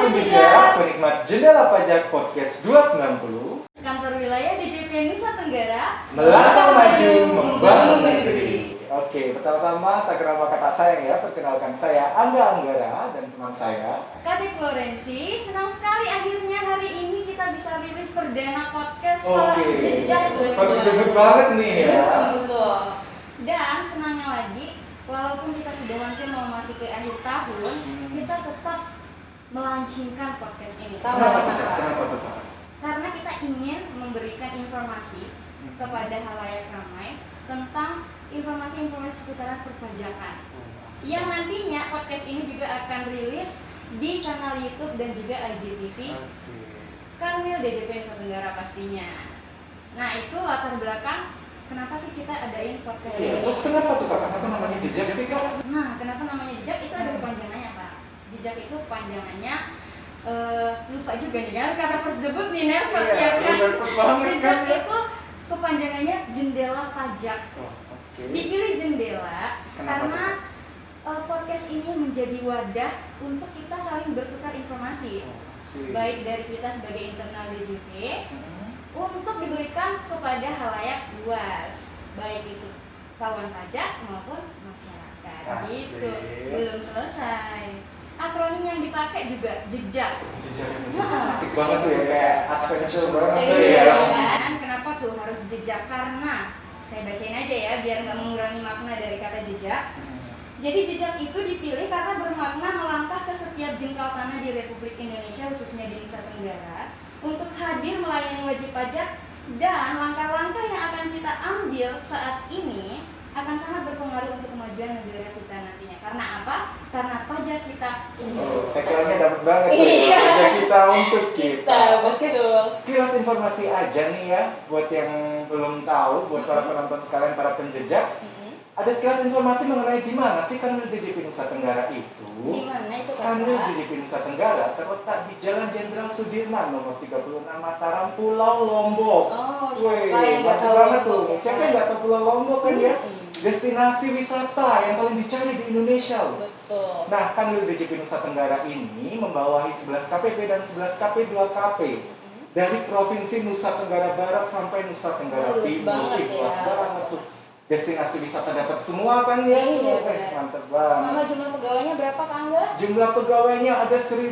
Salam jejak penikmat Jendela Pajak Podcast 290. Kantor wilayah DJP Nusa Tenggara Melangkah maju membangun negeri. Oke, pertama-tama tak kenal kata sayang ya. Perkenalkan saya Angga Anggara dan teman saya Kati Florensi. Senang sekali akhirnya hari ini kita bisa rilis perdana podcast Oke. Jejak 290. Harus jemput banget nih ya. Betul. Dan senangnya lagi, walaupun kita sudah hampir mau masuk ke akhir tahun, kita tetap melaunchingkan podcast ini. Tahu Kenapa tuh? Karena kita ingin memberikan informasi kepada halayak ramai tentang informasi-informasi seputaran perpajakan. Yang nantinya podcast ini juga akan rilis di kanal YouTube dan juga IGTV Kanwil DJP Nusa Tenggara pastinya. Nah, itu latar belakang kenapa sih kita adain podcast ini. Terus kenapa tuh Kak? Kenapa namanya jejak sih Kak? Nah, kenapa namanya jejak? Itu ada kepanjangannya, Pak. Jejak itu kepanjangannya lupa juga nih kan, karena first debut nih nervous ya kan. Nervous banget Jejak kan. itu kepanjangannya jendela pajak. Dipilih jendela karena podcast ini menjadi wadah untuk kita saling bertukar informasi, baik dari kita sebagai internal DJP untuk diberikan kepada halayak luas, baik itu kawan pajak maupun masyarakat. Gitu. Belum selesai. Akronim yang dipakai juga jejak. Asik banget tuh ya, kayak adventure banget tuh Iya ya. kan? Kenapa tuh harus jejak? Karena saya bacain aja ya, biar nggak mengurangi makna dari kata jejak. Jadi jejak itu dipilih karena bermakna melangkah ke setiap jengkal tanah di Republik Indonesia, khususnya di Nusa Tenggara, untuk hadir melayani wajib pajak, dan langkah-langkah yang akan kita ambil saat ini akan sangat berpengaruh untuk kemajuan negara kita nantinya. Karena apa? Karena pajak kita untuk Tagline-nya dapat banget tuh Iya. ya. Pajak kita untuk kita. Oke, betul. sekilas informasi aja nih ya buat yang belum tahu, buat para penonton sekalian, para penjejak. Ada sekilas informasi mengenai di mana sih Kanwil DJP Nusa Tenggara itu. Di mana itu Kanwil Kak? DJP Nusa Tenggara terletak di Jalan Jenderal Sudirman nomor 36 Mataram, Pulau Lombok. Oh, Wih, siapa yang nggak mantap tahu banget Lombok tuh. ya, Siapa Kak? yang nggak tahu Pulau Lombok kan ya? Destinasi wisata yang paling dicari di Indonesia loh. Betul. Nah, Kanwil DJP Nusa Tenggara ini membawahi 11 KPP dan 11 KP 2KP dari Provinsi Nusa Tenggara Barat sampai Nusa Tenggara Luas Timur. banget Ih, luas ya. banget satu. Destinasi wisata dapat semua kan ya? Iya, benar. Mantep banget. Sama jumlah pegawainya berapa Kak Angga? Jumlah pegawainya ada 1.111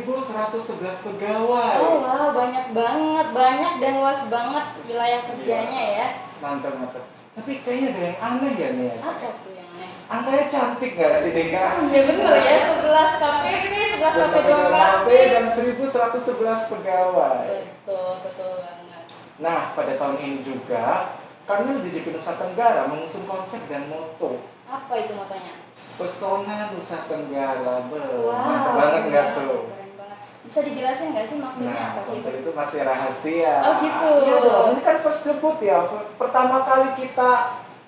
pegawai. Oh wow, banyak banget, banyak dan luas banget wilayah kerjanya ya. Mantap. Tapi kayaknya ada yang aneh ya nih. Apa tuh yang aneh? Angkanya cantik gak sih Deka? Iya bener ya, 11 KPP, 11 KP 2 KP. dan 1.111 pegawai. Betul banget. Nah, pada tahun ini juga Kanwil DJP Nusa Tenggara mengusung konsep dan moto Apa itu motonya? Pesona Nusa Tenggara. Wow, Mantap banget nggak iya, tuh? keren banget. Bisa dijelasin nggak sih maksudnya Nah, apa sih moto itu? itu masih rahasia. Oh, gitu. Iya dong, ini kan first debut ya. Pertama kali kita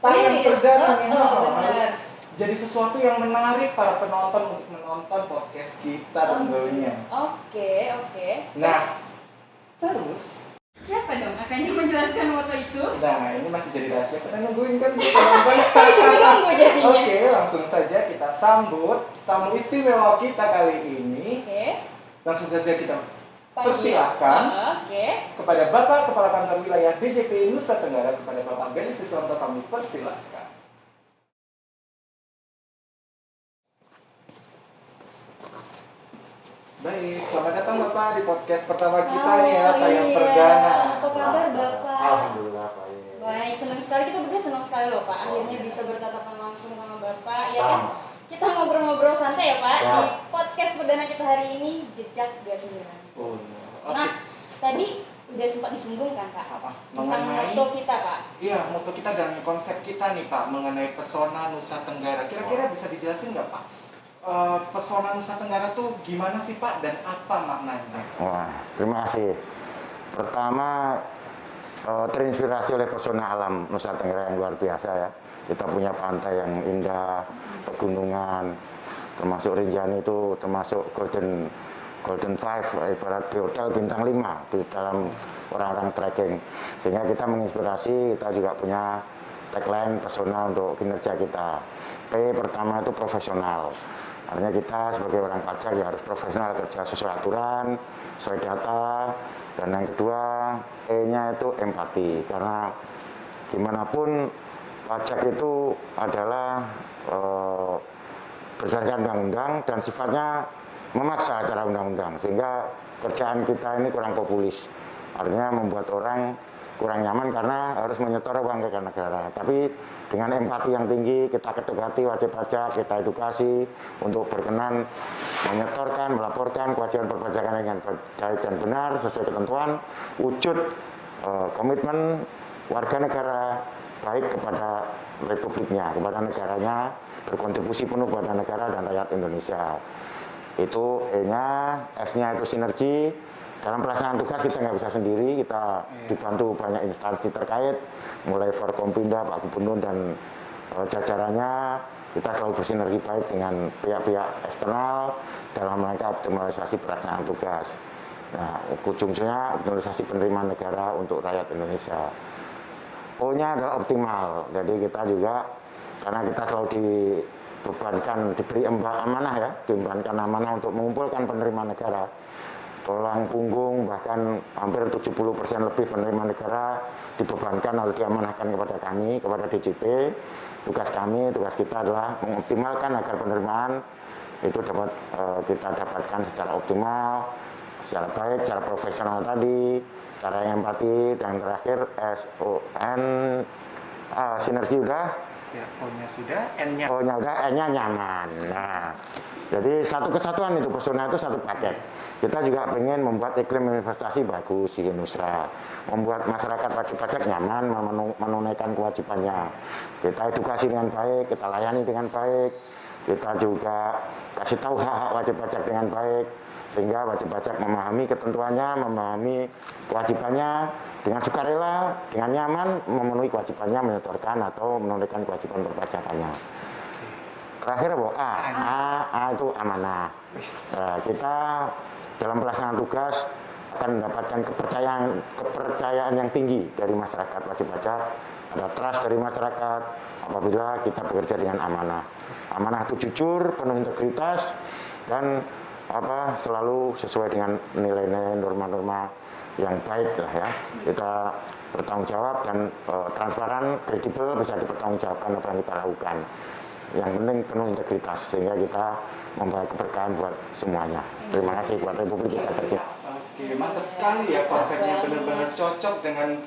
tayang Rilis. perdana nih. benar. Harus jadi sesuatu yang menarik para penonton untuk menonton podcast kita tentunya. Oke. Nah, terus Siapa dong akan yang menjelaskan moto itu? nah, ini masih jadi rahasia. Karena nungguin kan penonton. Saya juga nunggu jadinya. Oke, langsung saja kita sambut tamu istimewa kita kali ini. Oke. Langsung saja kita Pagi. persilahkan Oke. kepada Bapak Kepala Kantor Wilayah DJP Nusa Tenggara, kepada Bapak Gani Siswanto, kami persilahkan. Baik, selamat datang Bapak di podcast pertama kita nih ya, tayang iya. perdana. Apa kabar Bapak? Alhamdulillah baik. Baik, senang sekali, kita berdua senang sekali loh Pak. Akhirnya bisa bertatapan langsung sama Bapak, ya kan? Sama. Kita ngobrol-ngobrol santai ya Pak Siap. di podcast perdana kita hari ini, Jejak 29. Oh, Nah, tadi udah sempat disinggung kan Kak? apa? Tentang Mengenai moto kita Pak. Iya, moto kita dan konsep kita nih Pak mengenai pesona Nusa Tenggara. Kira-kira bisa dijelasin nggak Pak? Pesona Nusa Tenggara tuh gimana sih Pak dan apa maknanya? Wah, terima kasih. Pertama, terinspirasi oleh pesona alam Nusa Tenggara yang luar biasa ya. Kita punya pantai yang indah, pegunungan, termasuk Rinjani itu termasuk Golden Five, ibarat di hotel bintang 5 di dalam orang-orang trekking. Sehingga kita menginspirasi, kita juga punya tagline pesona untuk kinerja kita. P pertama itu profesional. Artinya kita sebagai orang pajak ya harus profesional, kerja sesuai aturan, sesuai data. Dan yang kedua, E-nya itu empati, karena dimanapun pajak itu adalah berdasarkan undang-undang dan sifatnya memaksa secara undang-undang, sehingga kerjaan kita ini kurang populis. Artinya membuat orang kurang nyaman karena harus menyetor uang ke negara. Tapi dengan empati yang tinggi, kita ketuk hati wajib pajak, kita edukasi untuk berkenan menyetorkan, melaporkan kewajiban perpajakan dengan baik dan benar sesuai ketentuan, wujud komitmen warga negara baik kepada republiknya, kepada negaranya, berkontribusi penuh kepada negara dan rakyat Indonesia. Itu E-nya, S-nya itu sinergi. Dalam pelaksanaan tugas kita nggak bisa sendiri, kita dibantu banyak instansi terkait, mulai Forkompinda, Pak Gubernur dan jajarannya. Kita selalu bersinergi baik dengan pihak-pihak eksternal dalam rangka optimalisasi pelaksanaan tugas. Nah, ujungnya optimalisasi penerimaan negara untuk rakyat Indonesia. O-nya adalah optimal, jadi kita juga karena kita selalu diberi amanah ya, dibebankan amanah untuk mengumpulkan penerimaan negara. Tulang punggung bahkan hampir 70% lebih penerimaan negara dibebankan atau diamanahkan kepada kami, kepada DJP. Tugas kita adalah mengoptimalkan agar penerimaan itu dapat kita dapatkan secara optimal, secara baik, secara profesional tadi, secara empati, dan terakhir SON, sinergi udah. Ya, O-nya sudah, N-nya. O-nya udah, N-nya nyaman. Nah, jadi satu kesatuan itu, pesona itu satu paket. Kita juga ingin membuat iklim investasi bagus di Nusra, membuat masyarakat wajib pajak nyaman menunaikan kewajibannya. Kita edukasi dengan baik, kita layani dengan baik, kita juga kasih tahu hak-hak wajib pajak dengan baik, sehingga wajib pajak memahami ketentuannya, memahami kewajibannya dengan sukarela, dengan nyaman memenuhi kewajibannya menyetorkan atau menunaikan kewajiban perpajakannya. Terakhir apa? A itu amanah. Kita dalam pelaksanaan tugas akan mendapatkan kepercayaan yang tinggi dari masyarakat wajib pajak, ada trust dari masyarakat apabila kita bekerja dengan amanah. Amanah itu jujur, penuh integritas, dan selalu sesuai dengan nilai-nilai norma-norma yang baik lah ya. Kita bertanggung jawab dan transparan, kredibel, bisa dipertanggungjawabkan apa yang kita lakukan. Yang penting penuh integritas sehingga kita membawa keberkahan buat semuanya. Terima kasih buat Republik kita tercinta. Oke, mantap sekali ya konsepnya, benar-benar cocok dengan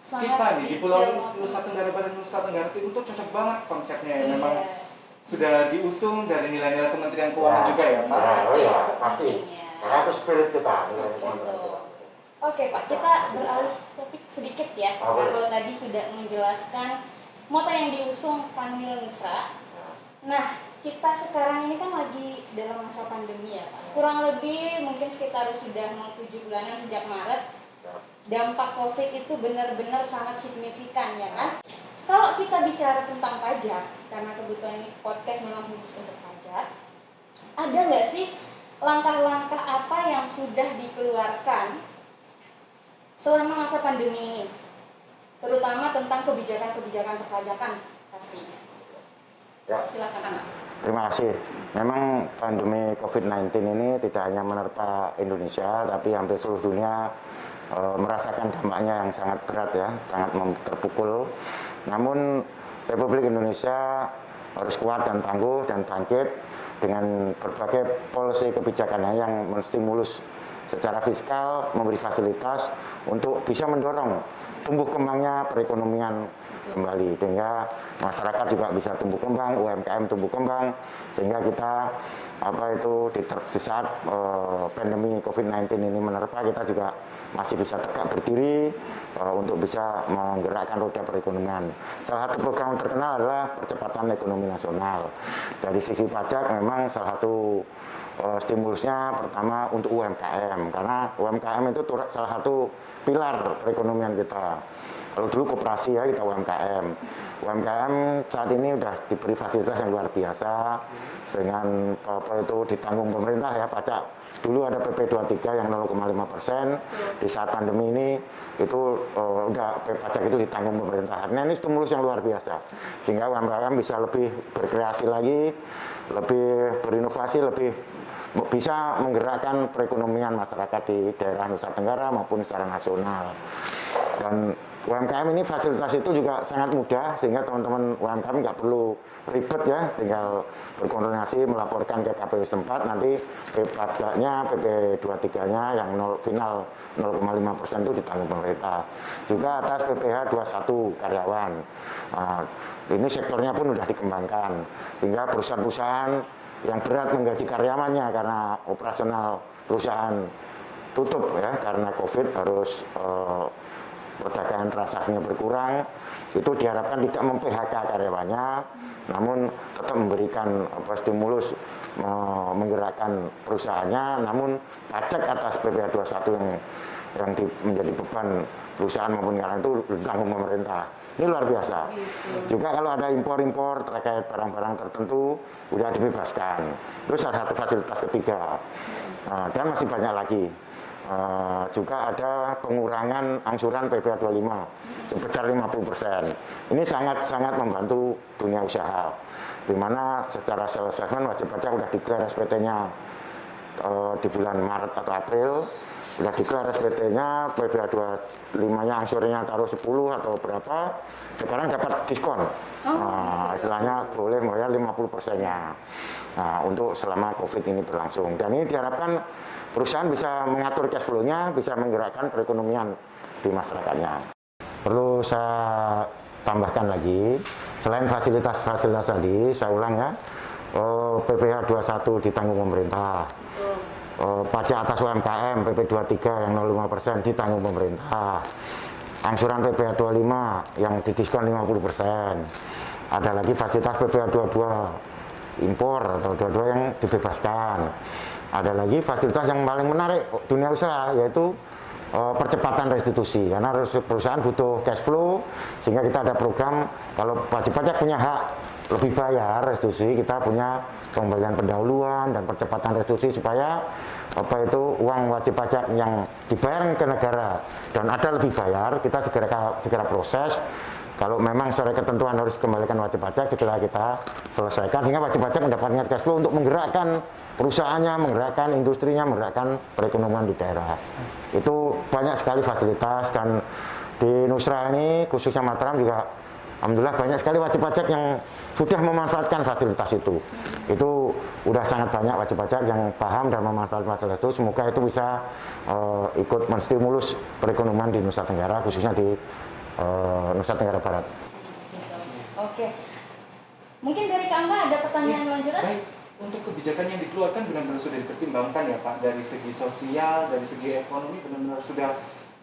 kita nih di Pulau Nusa Tenggara Barat, Nusa Tenggara Timur itu cocok banget konsepnya ya. Memang sudah diusung dari nilai-nilai Kementerian Keuangan juga ya Pak? Oh iya, pasti. Karena itu spirit kita. Oke Pak, kita beralih topik sedikit ya. Kalau tadi sudah menjelaskan moto yang diusung Kanwil Nusra. Nah, kita sekarang ini kan lagi dalam masa pandemi ya Pak. Kurang lebih mungkin sekitar sudah mau 7 bulanan sejak Maret. Dampak COVID itu benar-benar sangat signifikan ya kan? Kalau kita bicara tentang pajak, karena kebetulan ini podcast memang khusus untuk pajak, ada nggak sih langkah-langkah apa yang sudah dikeluarkan selama masa pandemi ini? Terutama tentang kebijakan-kebijakan perpajakan pastinya. Ya. Silakan Anak. Terima kasih. Memang pandemi COVID-19 ini tidak hanya menerpa Indonesia, tapi hampir seluruh dunia merasakan dampaknya yang sangat berat ya, sangat terpukul. Namun Republik Indonesia harus kuat dan tangguh dan bangkit dengan berbagai polisi kebijakannya yang menstimulus secara fiskal, memberi fasilitas untuk bisa mendorong tumbuh kembangnya perekonomian kembali, sehingga masyarakat juga bisa tumbuh kembang, UMKM tumbuh kembang, sehingga kita di saat pandemi COVID-19 ini menerpa, kita juga masih bisa tegak berdiri untuk bisa menggerakkan roda perekonomian. Salah satu program terkenal adalah percepatan ekonomi nasional. Dari sisi pajak memang salah satu stimulusnya pertama untuk UMKM, karena UMKM itu salah satu pilar perekonomian kita. Kalau dulu koperasi ya, kita UMKM. UMKM saat ini udah diberi fasilitas yang luar biasa dengan apa itu ditanggung pemerintah ya, pajak. Dulu ada PP 23 yang 0,5%, di saat pandemi ini itu udah pajak itu ditanggung pemerintah. Nah ini stimulus yang luar biasa, sehingga UMKM bisa lebih berkreasi lagi, lebih berinovasi, lebih bisa menggerakkan perekonomian masyarakat di daerah Nusa Tenggara maupun secara nasional. Dan UMKM ini fasilitas itu juga sangat mudah, sehingga teman-teman UMKM nggak perlu ribet ya, tinggal berkoordinasi melaporkan ke KPU setempat, nanti pajaknya PP 23-nya yang final 0,5% itu ditanggung pemerintah. Juga atas PPh 21 karyawan. Nah, ini sektornya pun sudah dikembangkan, sehingga perusahaan-perusahaan yang berat menggaji karyawannya karena operasional perusahaan tutup ya karena COVID, harus perdagangan transaksinya berkurang, itu diharapkan tidak mem-PHK karyawannya, namun tetap memberikan stimulus menggerakkan perusahaannya, namun pajak atas PPh 21 yang menjadi beban perusahaan maupun karyawan itu ditanggung pemerintah. Ini luar biasa. Juga kalau ada impor-impor terkait barang-barang tertentu sudah dibebaskan. Itu salah satu fasilitas ketiga. Dan masih banyak lagi. Juga ada pengurangan angsuran PPh 25 sebesar 50%. Ini sangat-sangat membantu dunia usaha, di mana secara sales assessment wajib pajak sudah declare SPT-nya di bulan Maret atau April, sudah declare SPT-nya, PPh 25-nya angsurannya taruh 10 atau berapa, sekarang dapat diskon. Istilahnya boleh membayar 50%-nya. Nah, untuk selama COVID ini berlangsung. Dan ini diharapkan perusahaan bisa mengatur cash flow-nya, bisa menggerakkan perekonomian di masyarakatnya. Perlu saya tambahkan lagi, selain fasilitas-fasilitas tadi, saya ulang ya, PPh 21 ditanggung pemerintah. Pajak atas UMKM PP 23 yang 0,5% ditanggung pemerintah. Angsuran PPh 25 yang didiskon 50%. Ada lagi fasilitas PPh 22 impor atau 22 yang dibebaskan. Ada lagi fasilitas yang paling menarik dunia usaha, yaitu percepatan restitusi, karena perusahaan butuh cash flow, sehingga kita ada program, kalau wajib pajak punya hak lebih bayar restitusi, kita punya pemberian pendahuluan dan percepatan restitusi supaya uang wajib pajak yang dibayar ke negara dan ada lebih bayar, kita segera proses. Kalau memang sesuai ketentuan harus kembalikan wajib pajak, segera kita selesaikan, sehingga wajib pajak mendapatkan cash flow untuk menggerakkan perusahaannya, menggerakkan industrinya, menggerakkan perekonomian di daerah. Itu banyak sekali fasilitas, dan di Nusra ini khususnya Mataram juga alhamdulillah banyak sekali wajib pajak yang sudah memanfaatkan fasilitas itu. Itu udah sangat banyak wajib pajak yang paham dan memanfaatkan fasilitas itu. Semoga itu bisa ikut menstimulus perekonomian di Nusa Tenggara, khususnya di Nusa Tenggara Barat. Oke, mungkin dari Kak Angga ada pertanyaan lanjutan? Baik, untuk kebijakan yang dikeluarkan benar-benar sudah dipertimbangkan ya Pak, dari segi sosial, dari segi ekonomi benar-benar sudah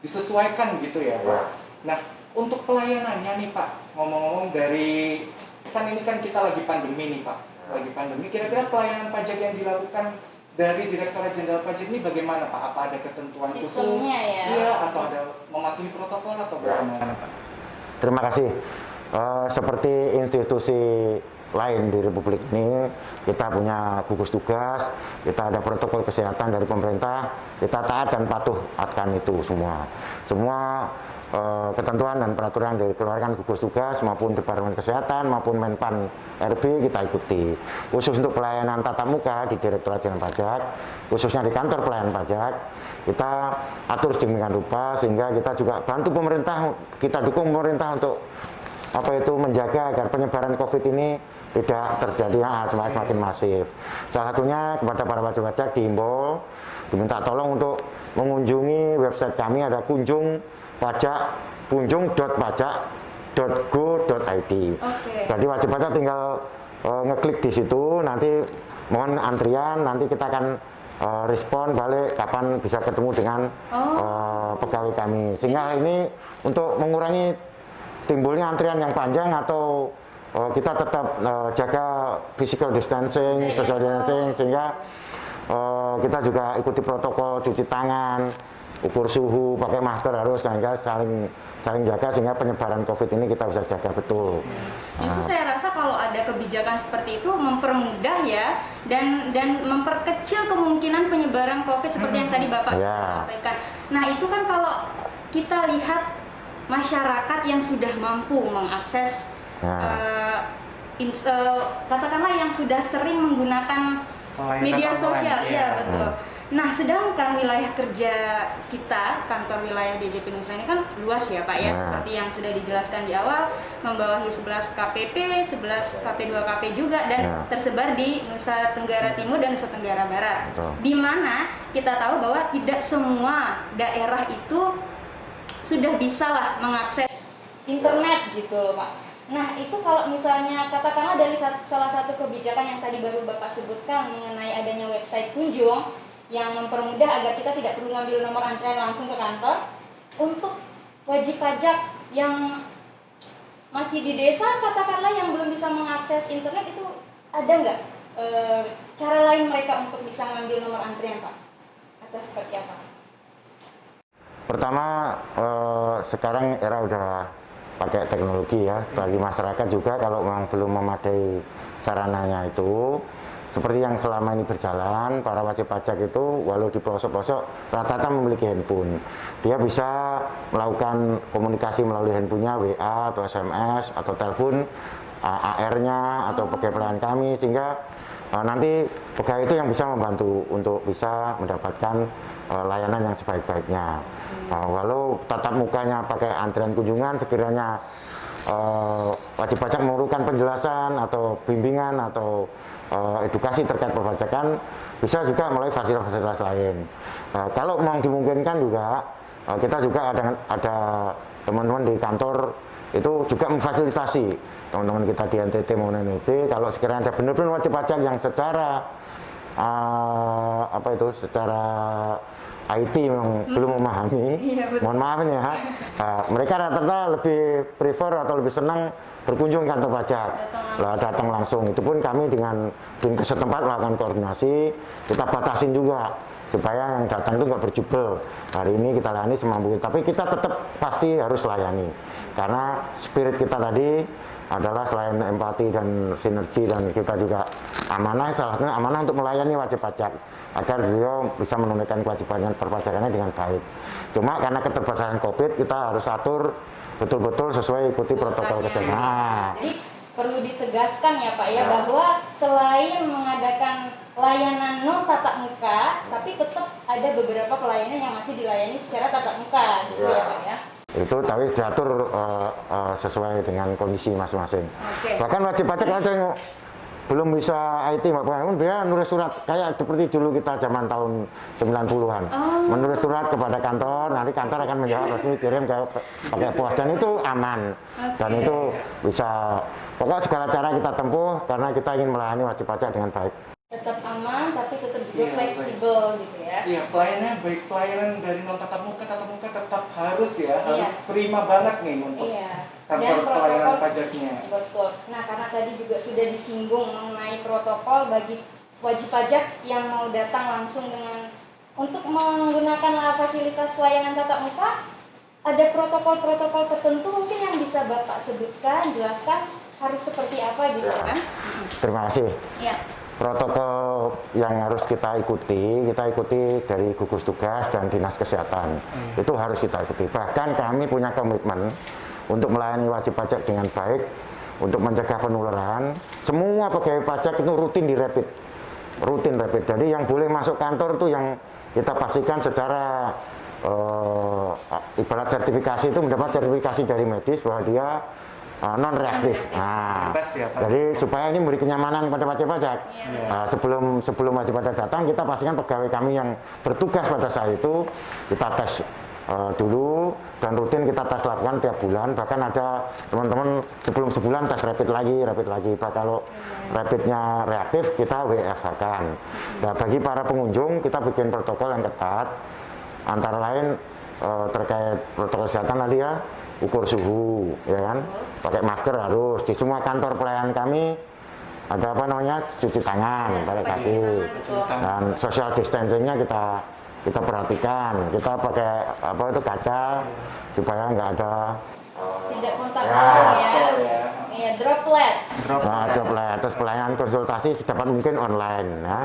disesuaikan gitu ya Pak. Nah, untuk pelayanannya nih Pak, ngomong-ngomong dari, kan ini kan kita lagi pandemi nih Pak, lagi pandemi, kira-kira pelayanan pajak yang dilakukan dari Direktorat Jenderal Pajak ini bagaimana Pak? Apa ada ketentuan khusus? Iya, atau ada mematuhi protokol atau bagaimana Pak? Terima kasih. Seperti institusi lain di Republik ini, kita punya gugus tugas, kita ada protokol kesehatan dari pemerintah, kita taat dan patuh akan itu semua. Semua ketentuan dan peraturan yang dikeluarkan gugus tugas maupun Departemen Kesehatan maupun Menpan RB kita ikuti. Khusus untuk pelayanan tatap muka di Direktorat Jenderal Pajak, khususnya di kantor pelayanan pajak, kita atur sedemikian rupa sehingga kita juga bantu pemerintah, kita dukung pemerintah untuk menjaga agar penyebaran COVID ini tidak terjadi semakin masif. Salah satunya kepada para wajib pajak diimbau, diminta tolong untuk mengunjungi website kami, ada kunjung.pajak.go.id. Jadi wajib pajak tinggal ngeklik di situ, nanti mohon antrian, nanti kita akan respon balik kapan bisa ketemu dengan pegawai kami. Sehingga ini untuk mengurangi timbulnya antrian yang panjang atau kita tetap jaga physical distancing, social distancing, sehingga kita juga ikuti protokol cuci tangan, ukur suhu, pakai masker harus, sehingga saling jaga sehingga penyebaran COVID ini kita bisa jaga betul. Justru saya rasa kalau ada kebijakan seperti itu mempermudah ya dan memperkecil kemungkinan penyebaran COVID seperti yang tadi Bapak sudah sampaikan. Nah itu kan kalau kita lihat masyarakat yang sudah mampu mengakses katakanlah yang sudah sering menggunakan media sosial, iya betul. Nah, sedangkan wilayah kerja kita, kantor wilayah DJP Nusra ini kan luas ya Pak ya, seperti yang sudah dijelaskan di awal, membawahi 11 KPP, 11 KP2KP juga, dan tersebar di Nusa Tenggara Timur dan Nusa Tenggara Barat. Di mana kita tahu bahwa tidak semua daerah itu sudah bisa lah mengakses internet gitu Pak. Nah itu kalau misalnya katakanlah dari salah satu kebijakan yang tadi baru Bapak sebutkan mengenai adanya website kunjung yang mempermudah agar kita tidak perlu ngambil nomor antrian langsung ke kantor, untuk wajib pajak yang masih di desa katakanlah yang belum bisa mengakses internet, itu ada nggak cara lain mereka untuk bisa ngambil nomor antrian Pak? Atau seperti apa? Pertama sekarang era udah pakai teknologi ya, bagi masyarakat juga kalau memang belum memadai sarananya itu, seperti yang selama ini berjalan, para wajib pajak itu walau di pelosok-pelosok rata-rata memiliki handphone. Dia bisa melakukan komunikasi melalui handphonenya, WA atau SMS atau telepon AR-nya atau pegawai pelayanan kami, sehingga nanti pegawai itu yang bisa membantu untuk bisa mendapatkan layanan yang sebaik-baiknya. Walau tatap mukanya pakai antrian kunjungan, sekiranya wajib pajak memerlukan penjelasan atau bimbingan atau edukasi terkait perpajakan, bisa juga melalui fasilitas-fasilitas lain. Kalau memang dimungkinkan juga, kita juga ada teman-teman di kantor itu juga memfasilitasi teman-teman kita di NTT maupun NTT, kalau sekiranya ada benar-benar wajib pajak yang secara secara IT memang belum memahami, mohon maaf nih ya, mereka rata-rata lebih prefer atau lebih senang berkunjung kantor pajak, datang langsung. Itu pun kami dengan setempat melakukan koordinasi, kita batasin juga supaya yang datang itu nggak berjubel. Hari ini kita layani semampu kita, tapi kita tetap pasti harus layani karena spirit kita tadi adalah selain empati dan sinergi, dan kita juga amanah, salah satunya amanah untuk melayani wajib pajak agar beliau bisa menunaikan kewajiban perpajakannya dengan baik. Cuma karena keterbatasan COVID, kita harus atur betul-betul sesuai ikuti protokol kesehatan. Jadi perlu ditegaskan ya Pak ya, bahwa selain mengadakan layanan non tatap muka, tapi tetap ada beberapa pelayanan yang masih dilayani secara tatap muka gitu ya Pak ya. Itu tapi diatur sesuai dengan kondisi masing-masing. Bahkan wajib pajak aja yang belum bisa IT Mbak Puan, dia nulis surat kayak seperti dulu kita zaman tahun 90-an. Menulis surat kepada kantor, nanti kantor akan menjawab resmi, kirim ke pakai pos, dan itu aman. Dan itu bisa, pokok segala cara kita tempuh karena kita ingin melayani wajib pajak dengan baik. Tetap aman tapi tetap juga fleksibel gitu ya. Iya, pelayanannya baik, pelayanan dari non tatap muka tetap harus ya, harus prima banget nih untuk kantor pelayanan pajaknya. Betul. Nah, karena tadi juga sudah disinggung mengenai protokol bagi wajib pajak yang mau datang langsung dengan untuk menggunakan fasilitas layanan tatap muka, ada protokol-protokol tertentu mungkin yang bisa Bapak sebutkan, jelaskan harus seperti apa gitu kan? Terima kasih. Iya. Protokol yang harus kita ikuti dari gugus tugas dan dinas kesehatan. Itu harus kita ikuti. Bahkan kami punya komitmen untuk melayani wajib pajak dengan baik, untuk mencegah penularan. Semua pegawai pajak itu rutin rapid. Jadi yang boleh masuk kantor itu yang kita pastikan secara ibarat sertifikasi itu mendapat sertifikasi dari medis bahwa dia non reaktif. Nah, jadi supaya ini memberi kenyamanan kepada wajib pajak. Sebelum wajib pajak datang, kita pastikan pegawai kami yang bertugas pada saat itu kita tes dulu, dan rutin kita tes lakukan tiap bulan. Bahkan ada teman-teman sebelum sebulan tes rapid lagi. Kalau rapidnya reaktif kita WFH-kan. Nah, bagi para pengunjung kita bikin protokol yang ketat, antara lain terkait protokol kesehatan tadi ya, ukur suhu, ya kan, pakai masker harus di semua kantor pelayanan kami, ada cuci tangan, pakai kaki, dan social distancingnya kita kita perhatikan, kita pakai apa itu kaca supaya nggak ada Tidak kontak Ya, langsung ya. Asal ya. Iya, droplets. droplet. Terus pelayanan konsultasi sedapat mungkin online ya.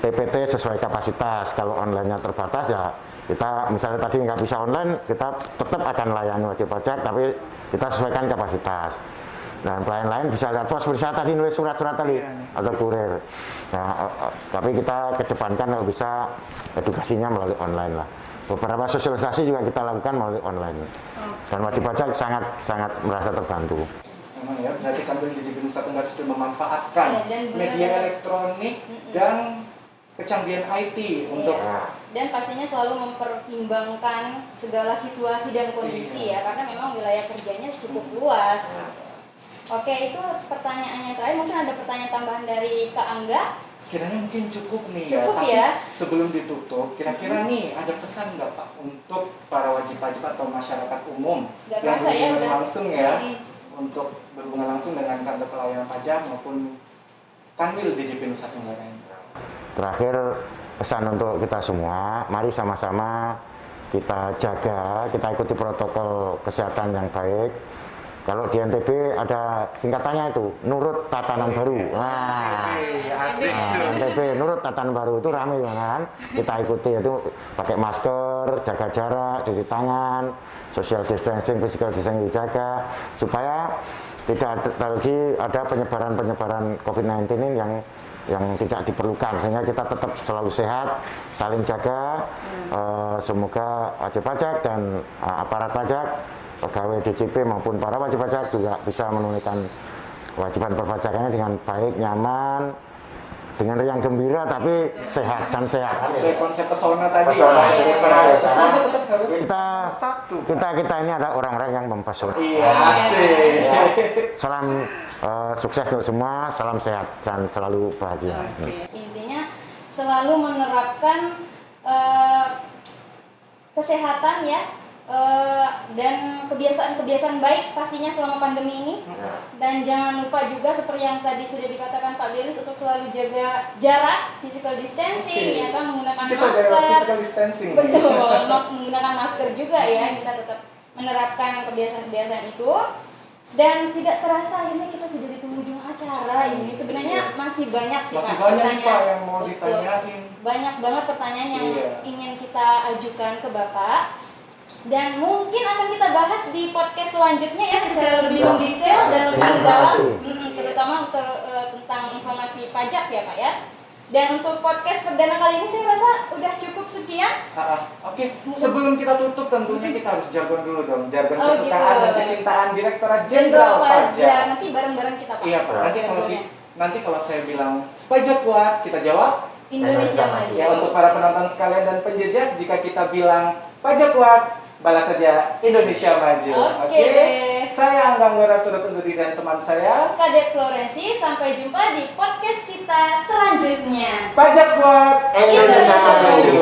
PPT sesuai kapasitas. Kalau online-nya terbatas ya kita misalnya tadi nggak bisa online, kita tetap akan layani wajib pajak tapi kita sesuaikan kapasitas. Dan pelayan lain bisa lihat pos bisa tadi nulis surat-surat tadi atau kurir. Nah, tapi kita kedepankan kalau bisa edukasinya melalui online lah. Beberapa sosialisasi juga kita lakukan melalui online. Dan wajib pajak sangat merasa terbantu. Memang ya, berarti Kanwil DJP Nusa Tenggara sudah memanfaatkan Iya, dan media benar-benar elektronik dan kecanggihan IT untuk Dan pastinya selalu mempertimbangkan segala situasi dan kondisi ya, karena memang wilayah kerjanya cukup luas. Oke, itu pertanyaannya terakhir. Mungkin ada pertanyaan tambahan dari Kak Angga? kiranya mungkin cukup nih Cukup Tapi ya. sebelum ditutup, kira-kira nih ada pesan nggak Pak untuk para wajib pajak atau masyarakat umum Nggak yang kerasa ya, berhubungan udah. langsung ya untuk berhubungan langsung dengan kantor pelayanan pajak maupun Kanwil DJP Nusa Tenggara ini? Terakhir pesan untuk kita semua, mari sama-sama kita jaga, kita ikuti protokol kesehatan yang baik. Kalau di NTB ada singkatannya itu, nurut tatanan baru. NTB nurut tatanan baru itu ramai kan? Kita ikuti itu pakai masker, jaga jarak, cuci tangan, social distancing, physical distancing dijaga supaya tidak lagi ada penyebaran COVID-19 ini yang tidak diperlukan, sehingga kita tetap selalu sehat, saling jaga. Semoga wajib pajak dan aparat pajak, pegawai DJP maupun para wajib pajak juga bisa menunaikan kewajiban perpajakannya dengan baik, nyaman, dengan riang gembira tapi sehat dan sehat. Sesuai konsep pesona tadi Pesona. ya. Pesona tetap harus Kita kita ini ada orang-orang yang mempesona. Iya, asik. Salam sukses untuk semua, salam sehat dan selalu bahagia. Intinya selalu menerapkan kesehatan ya, dan kebiasaan-kebiasaan baik pastinya selama pandemi ini. Dan jangan lupa juga seperti yang tadi sudah dikatakan Pak Belis untuk selalu jaga jarak, physical distancing, ya kan, menggunakan Kita ada masker. physical distancing. Betul, menggunakan masker juga ya, kita tetap menerapkan kebiasaan-kebiasaan itu. Dan tidak terasa akhirnya kita sudah di penghujung acara ini. Sebenarnya masih banyak sih Masih Pak banyak nih Pak pertanyaan. yang mau Betul. ditanyain. Banyak banget pertanyaan yang Iya. ingin kita ajukan ke Bapak. Dan mungkin akan kita bahas di podcast selanjutnya ya secara lebih detail dan lebih dalam, terutama tentang informasi pajak ya Pak ya. Dan untuk podcast perdana kali ini saya rasa udah cukup sekian. Oke, sebelum kita tutup tentunya kita harus jargon dulu dong, jargon Oh, kesukaan gitu. dan kecintaan Direktorat Jenderal Jenderal Pajak. Pajak. Nanti bareng-bareng kita Pak. Iya Pak. Jargonnya. Nanti kalau saya bilang pajak kuat, kita jawab. Indonesia Maju. Ya, untuk para penonton sekalian dan penjejak, jika kita bilang pajak kuat, balas saja Indonesia Maju. Oke. Saya Angga Anggara turut undur diri dan teman saya. Kadek Florensi, sampai jumpa di podcast kita selanjutnya. Pajak kuat, Indonesia Maju.